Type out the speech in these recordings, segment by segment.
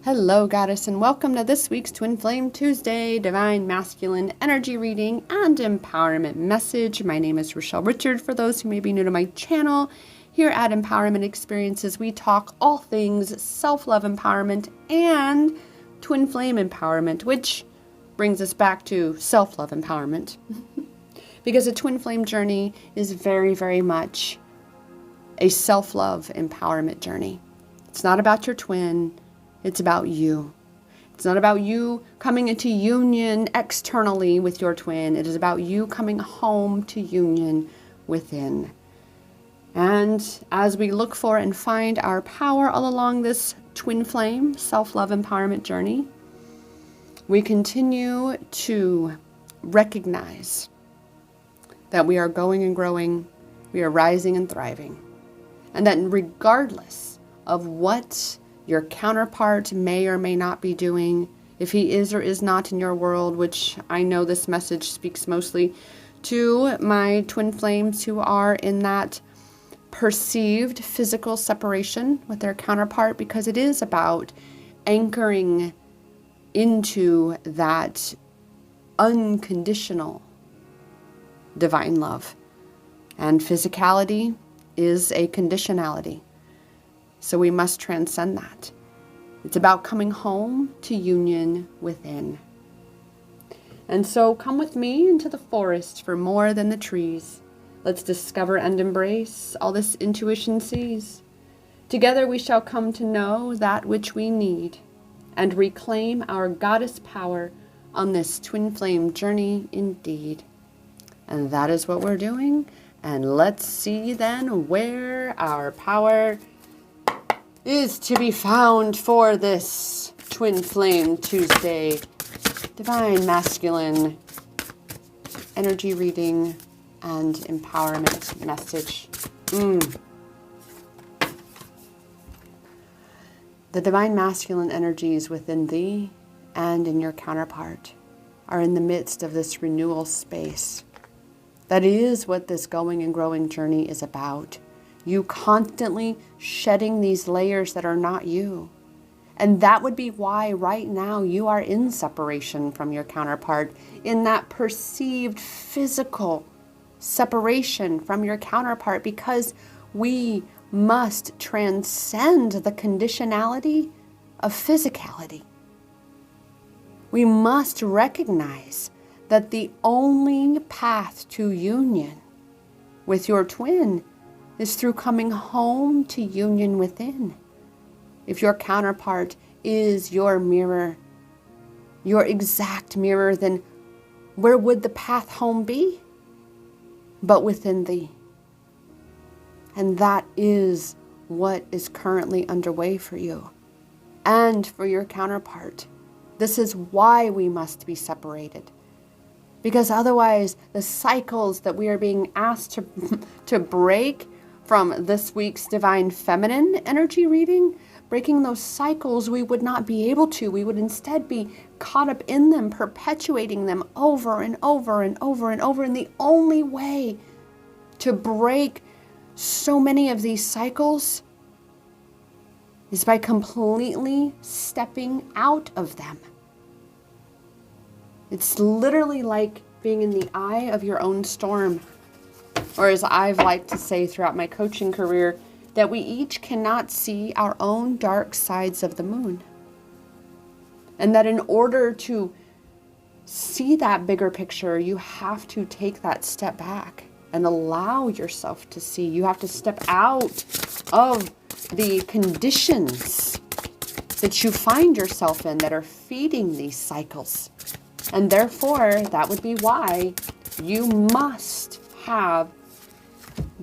Hello, Goddess, and welcome to this week's Twin Flame Tuesday Divine Masculine Energy Reading and Empowerment Message. My name is Rochelle Richard. For those who may be new to my channel, here at Empowerment Experiences, we talk all things self-love empowerment and twin flame empowerment, which brings us back to self-love empowerment. Because a twin flame journey is very, very much a self-love empowerment journey. It's not about your twin. It's about you. It's not about you coming into union externally with your twin. It is about you coming home to union within. And as we look for and find our power all along this twin flame self-love empowerment journey, we continue to recognize that we are going and growing, we are rising and thriving, and that regardless of what your counterpart may or may not be doing, if he is or is not in your world, which I know this message speaks mostly to my twin flames who are in that perceived physical separation with their counterpart, because it is about anchoring into that unconditional divine love. And physicality is a conditionality. So we must transcend that. It's about coming home to union within. And so come with me into the forest for more than the trees. Let's discover and embrace all this intuition sees. Together we shall come to know that which we need and reclaim our goddess power on this twin flame journey indeed. And that is what we're doing. And let's see then where our power is to be found for this Twin Flame Tuesday Divine Masculine Energy Reading and Empowerment Message. The Divine Masculine energies within thee and in your counterpart are in the midst of this renewal space. That is what this going and growing journey is about. You constantly shedding these layers that are not you. And that would be why right now you are in separation from your counterpart, in that perceived physical separation from your counterpart, because we must transcend the conditionality of physicality. We must recognize that the only path to union with your twin is through coming home to union within. If your counterpart is your mirror, your exact mirror, then where would the path home be? But within thee. And that is what is currently underway for you and for your counterpart. This is why we must be separated. Because otherwise, the cycles that we are being asked to break from this week's Divine Feminine Energy Reading, breaking those cycles, we would not be able to. We would instead be caught up in them, perpetuating them over and over and over and over. And the only way to break so many of these cycles is by completely stepping out of them. It's literally like being in the eye of your own storm. Or as I've liked to say throughout my coaching career, that we each cannot see our own dark sides of the moon. And that in order to see that bigger picture, you have to take that step back and allow yourself to see. You have to step out of the conditions that you find yourself in that are feeding these cycles. And therefore, that would be why you must have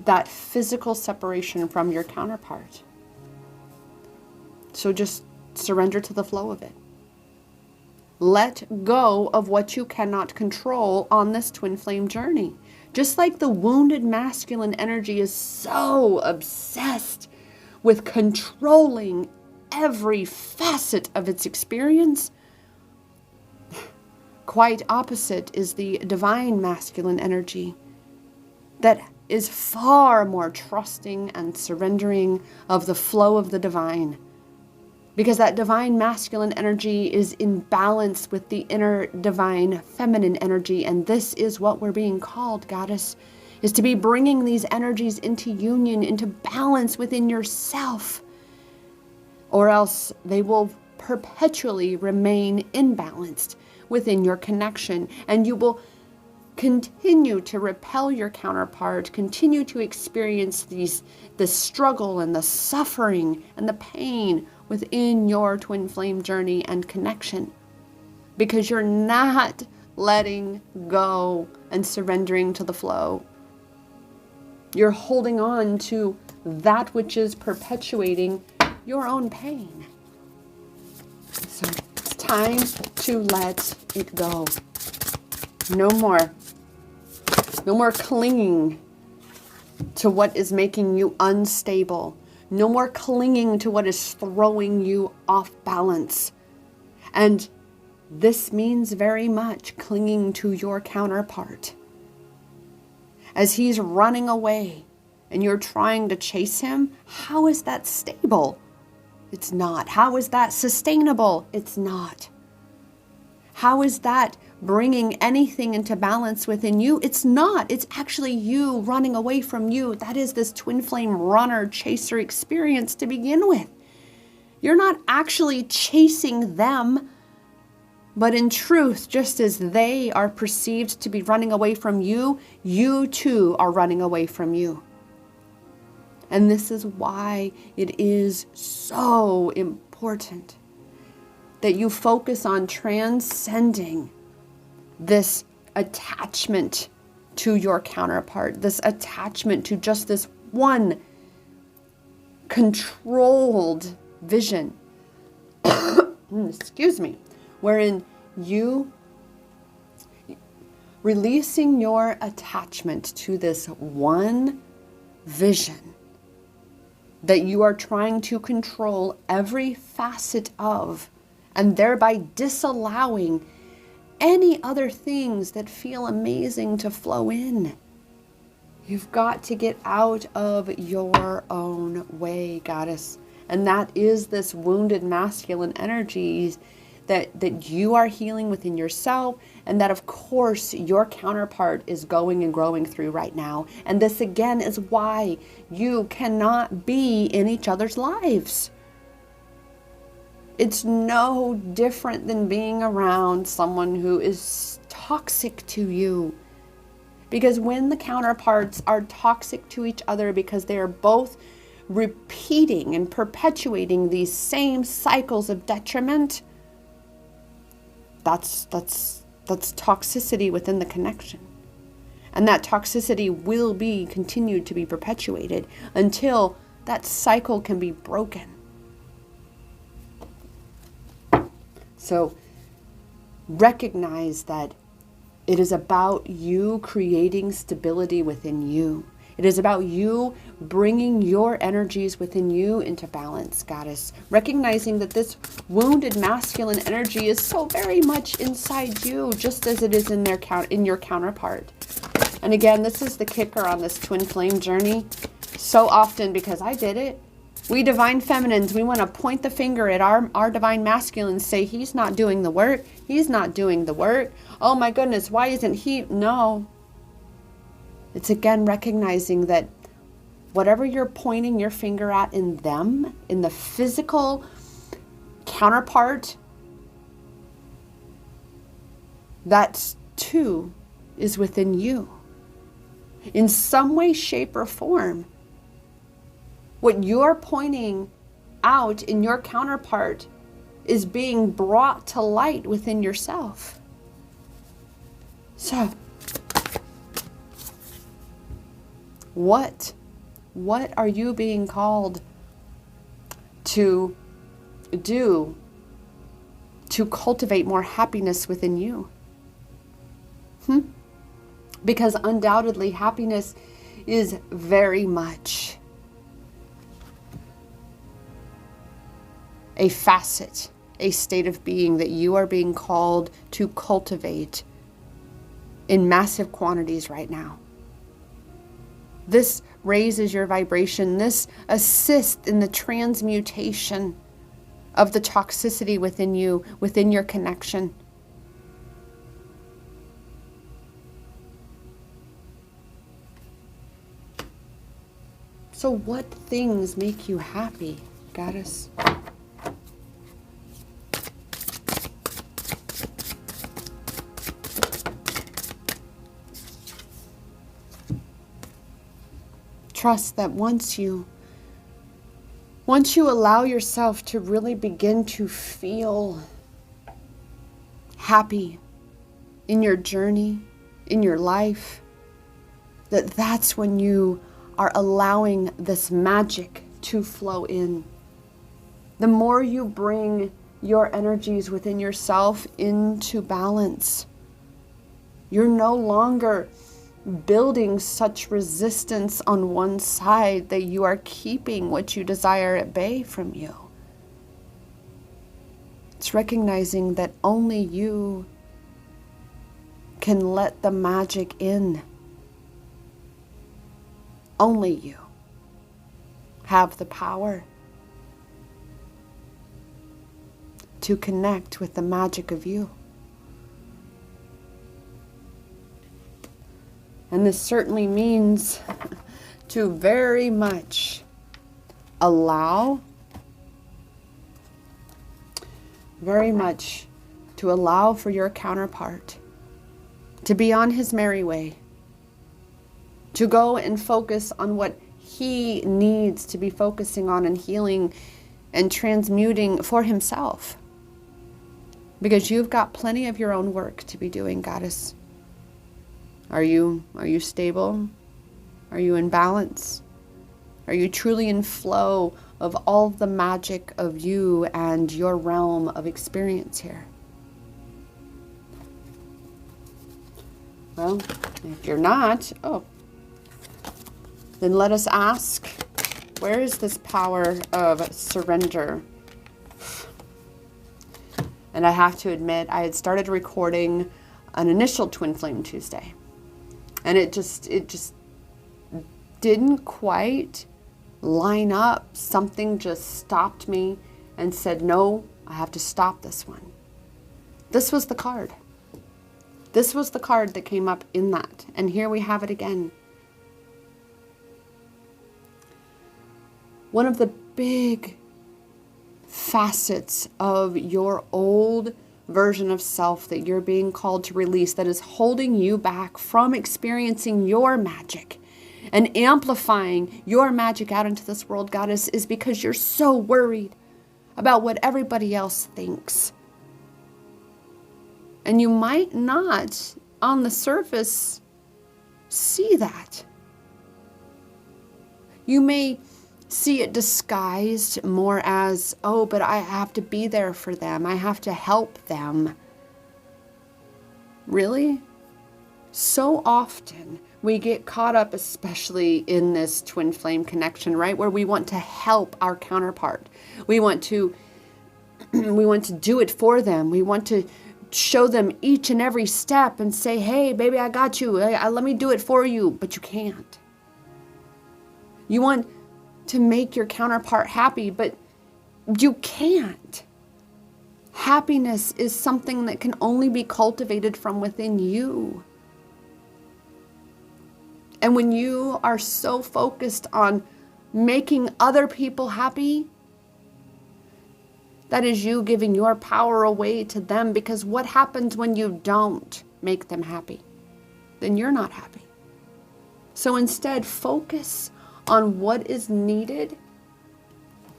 that physical separation from your counterpart. So just surrender to the flow of it. Let go of what you cannot control on this twin flame journey. Just like the wounded masculine energy is so obsessed with controlling every facet of its experience, quite opposite is the divine masculine energy that is far more trusting and surrendering of the flow of the divine, Because that divine masculine energy is in balance with the inner divine feminine energy. And this is what we're being called, Goddess, is to be bringing these energies into union, into balance within yourself. Or else they will perpetually remain imbalanced within your connection. And you will continue to repel your counterpart, continue to experience the struggle and the suffering and the pain within your twin flame journey and connection, because you're not letting go and surrendering to the flow. You're holding on to that which is perpetuating your own pain. So it's time to let it go. No more. No more clinging to what is making you unstable. No more clinging to what is throwing you off balance. And this means very much clinging to your counterpart. As he's running away and you're trying to chase him, how is that stable? It's not. How is that sustainable? It's not. How is that bringing anything into balance within you? It's not. It's actually you running away from you. That is this twin flame runner chaser experience to begin with. You're not actually chasing them, but in truth, just as they are perceived to be running away from you, you too are running away from you. And this is why it is so important that you focus on transcending this attachment to your counterpart, this attachment to just this one controlled vision, excuse me, wherein you releasing your attachment to this one vision that you are trying to control every facet of, and thereby disallowing any other things that feel amazing to flow in. You've got to get out of your own way, Goddess. And that is this wounded masculine energies that you are healing within yourself, and that of course your counterpart is going and growing through right now. And this again is why you cannot be in each other's lives. It's no different than being around someone who is toxic to you. Because when the counterparts are toxic to each other because they are both repeating and perpetuating these same cycles of detriment, that's toxicity within the connection. And that toxicity will be continued to be perpetuated until that cycle can be broken. So recognize that it is about you creating stability within you. It is about you bringing your energies within you into balance, Goddess. Recognizing that this wounded masculine energy is so very much inside you, just as it is in your counterpart. And again, this is the kicker on this twin flame journey. So often, because I did it, we divine feminines, we want to point the finger at our divine masculines, say he's not doing the work. He's not doing the work. Oh my goodness, why isn't he? No. It's again recognizing that whatever you're pointing your finger at in them, in the physical counterpart, that too is within you. In some way, shape, or form, what you're pointing out in your counterpart is being brought to light within yourself. So, what are you being called to do to cultivate more happiness within you? Because undoubtedly happiness is very much a facet, a state of being that you are being called to cultivate in massive quantities right now. This raises your vibration. This assists in the transmutation of the toxicity within you, within your connection. So what things make you happy, Goddess? Trust that once you allow yourself to really begin to feel happy in your journey, in your life, that's when you are allowing this magic to flow in. The more you bring your energies within yourself into balance, you're no longer building such resistance on one side that you are keeping what you desire at bay from you. It's recognizing that only you can let the magic in. Only you have the power to connect with the magic of you. And this certainly means to very much allow for your counterpart to be on his merry way, to go and focus on what he needs to be focusing on and healing and transmuting for himself. Because you've got plenty of your own work to be doing, Goddess. Are you stable? Are you in balance? Are you truly in flow of all the magic of you and your realm of experience here? Well, if you're not, then let us ask, where is this power of surrender? And I have to admit, I had started recording an initial Twin Flame Tuesday. And it just didn't quite line up. Something just stopped me and said, no, I have to stop this one. This was the card. This was the card that came up in that. And here we have it again. One of the big facets of your old version of self that you're being called to release, that is holding you back from experiencing your magic and amplifying your magic out into this world, Goddess, is because you're so worried about what everybody else thinks. And you might not, on the surface, see that. You may see it disguised more as, oh, but I have to be there for them. I have to help them. Really? So often we get caught up, especially in this twin flame connection, right? Where we want to help our counterpart. We want to do it for them. We want to show them each and every step and say, hey, baby, I got you. Let me do it for you. But you can't. You want to make your counterpart happy, but you can't. Happiness is something that can only be cultivated from within you. And when you are so focused on making other people happy, that is you giving your power away to them, because what happens when you don't make them happy? Then you're not happy. So instead, focus on what is needed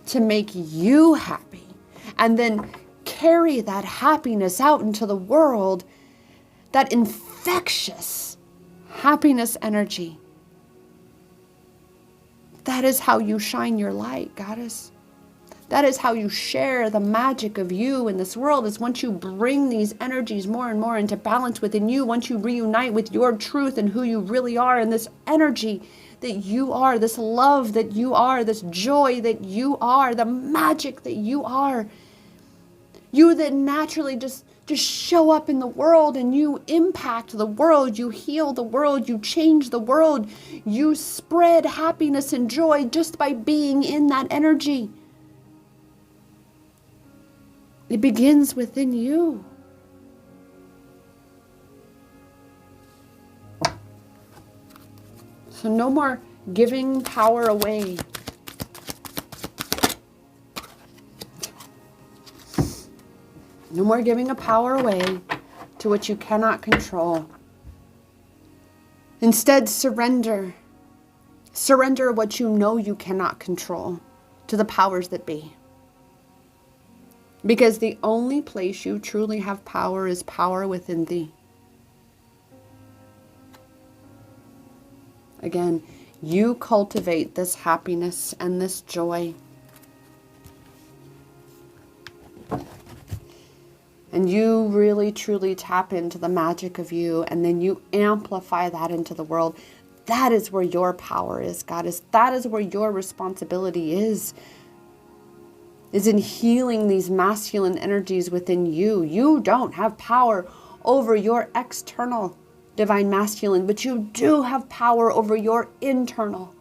to make you happy, and then carry that happiness out into the world, that infectious happiness energy. That is how you shine your light, Goddess. That is how you share the magic of you in this world, is once you bring these energies more and more into balance within you, once you reunite with your truth and who you really are, and this energy that you are, this love that you are, this joy that you are, the magic that you are. You that naturally just show up in the world and you impact the world, you heal the world, you change the world, you spread happiness and joy just by being in that energy. It begins within you. So no more giving power away. No more giving a power away to what you cannot control. Instead, surrender. Surrender what you know you cannot control to the powers that be. Because the only place you truly have power is power within thee. Again, you cultivate this happiness and this joy. And you really, truly tap into the magic of you, and then you amplify that into the world. That is where your power is, Goddess. That is where your responsibility is in healing these masculine energies within you. You don't have power over your external divine masculine, but you do have power over your internal.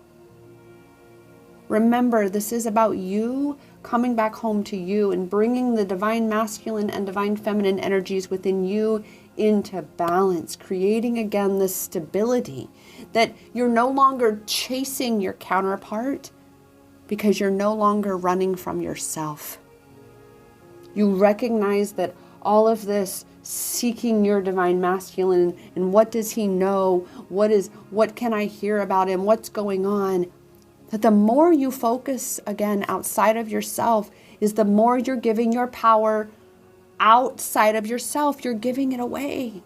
Remember, this is about you coming back home to you and bringing the divine masculine and divine feminine energies within you into balance, creating again this stability that you're no longer chasing your counterpart because you're no longer running from yourself. You recognize that all of this seeking your divine masculine and what does he know? What can I hear about him? What's going on? That the more you focus again outside of yourself is the more you're giving your power outside of yourself. You're giving it away.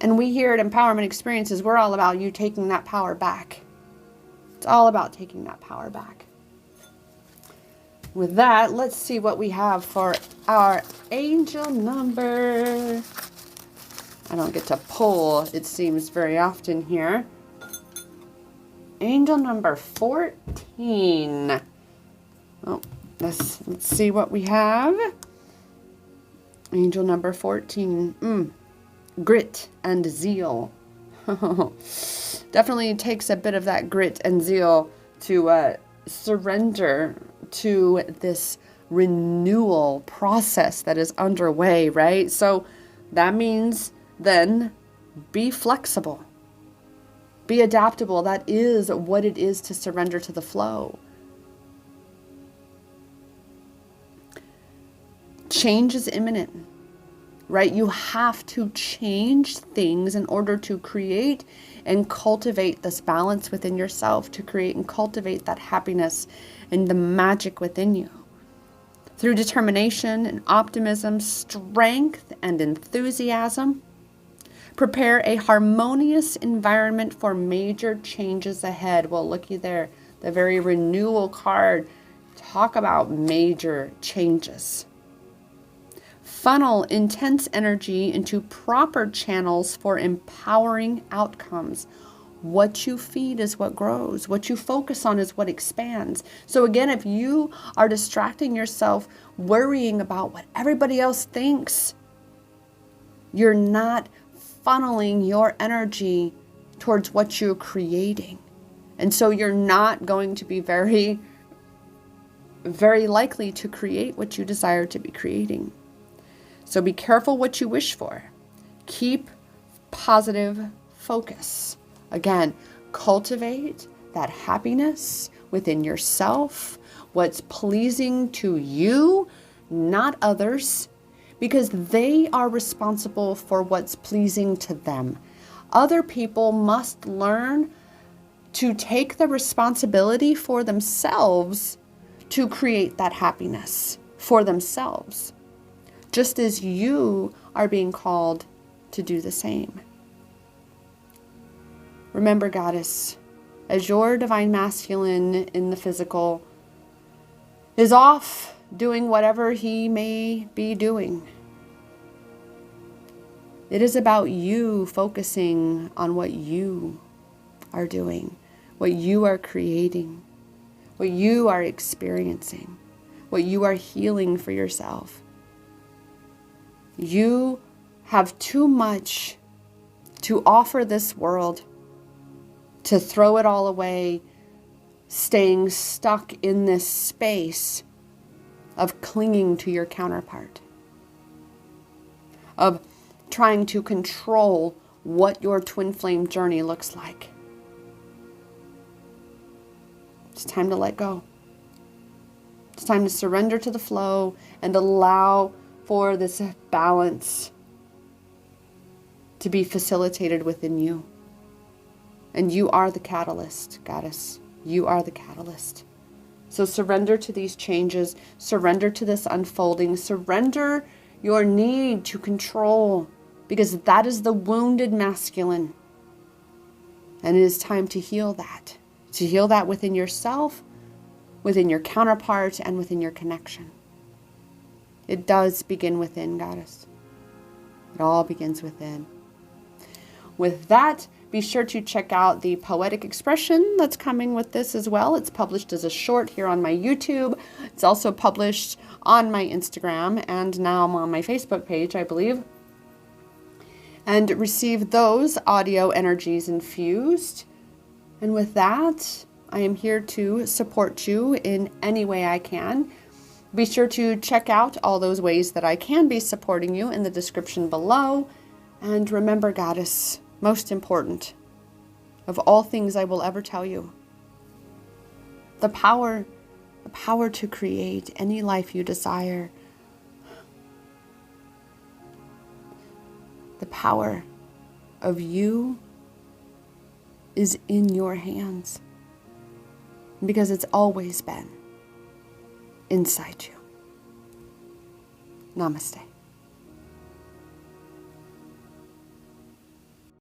And we here at Empowerment Experiences, we're all about you taking that power back. It's all about taking that power back. With that, let's see what we have for our angel number. I don't get to pull, it seems, very often here. Angel number 14. Oh, let's see what we have. Angel number 14. Grit and zeal. Definitely takes a bit of that grit and zeal to surrender to this renewal process that is underway, right? So that means then be flexible. Be adaptable. That is what it is to surrender to the flow. Change is imminent, right? You have to change things in order to create and cultivate this balance within yourself, to create and cultivate that happiness and the magic within you. Through determination and optimism, strength and enthusiasm, prepare a harmonious environment for major changes ahead. Well, looky there, the very renewal card. Talk about major changes. Funnel intense energy into proper channels for empowering outcomes. What you feed is what grows. What you focus on is what expands. So again, if you are distracting yourself, worrying about what everybody else thinks, you're not funneling your energy towards what you're creating. And so you're not going to be very, very likely to create what you desire to be creating. So be careful what you wish for. Keep positive focus. Again, cultivate that happiness within yourself, what's pleasing to you, not others, because they are responsible for what's pleasing to them. Other people must learn to take the responsibility for themselves to create that happiness for themselves, just as you are being called to do the same. Remember, Goddess, as your divine masculine in the physical is off doing whatever he may be doing, it is about you focusing on what you are doing, what you are creating, what you are experiencing, what you are healing for yourself. You have too much to offer this world to throw it all away, staying stuck in this space of clinging to your counterpart, of trying to control what your twin flame journey looks like. It's time to let go. It's time to surrender to the flow and allow for this balance to be facilitated within you. And you are the catalyst, Goddess. You are the catalyst. So surrender to these changes. Surrender to this unfolding. Surrender your need to control, because that is the wounded masculine. And it is time to heal that. To heal that within yourself, within your counterpart, and within your connection. It does begin within, Goddess. It all begins within. With that, be sure to check out the poetic expression that's coming with this as well. It's published as a short here on my YouTube. It's also published on my Instagram, and now I'm on my Facebook page, I believe. And receive those audio energies infused. And with that, I am here to support you in any way I can. Be sure to check out all those ways that I can be supporting you in the description below. And remember, Goddess, most important of all things I will ever tell you, the power to create any life you desire, the power of you is in your hands, because it's always been inside you. Namaste.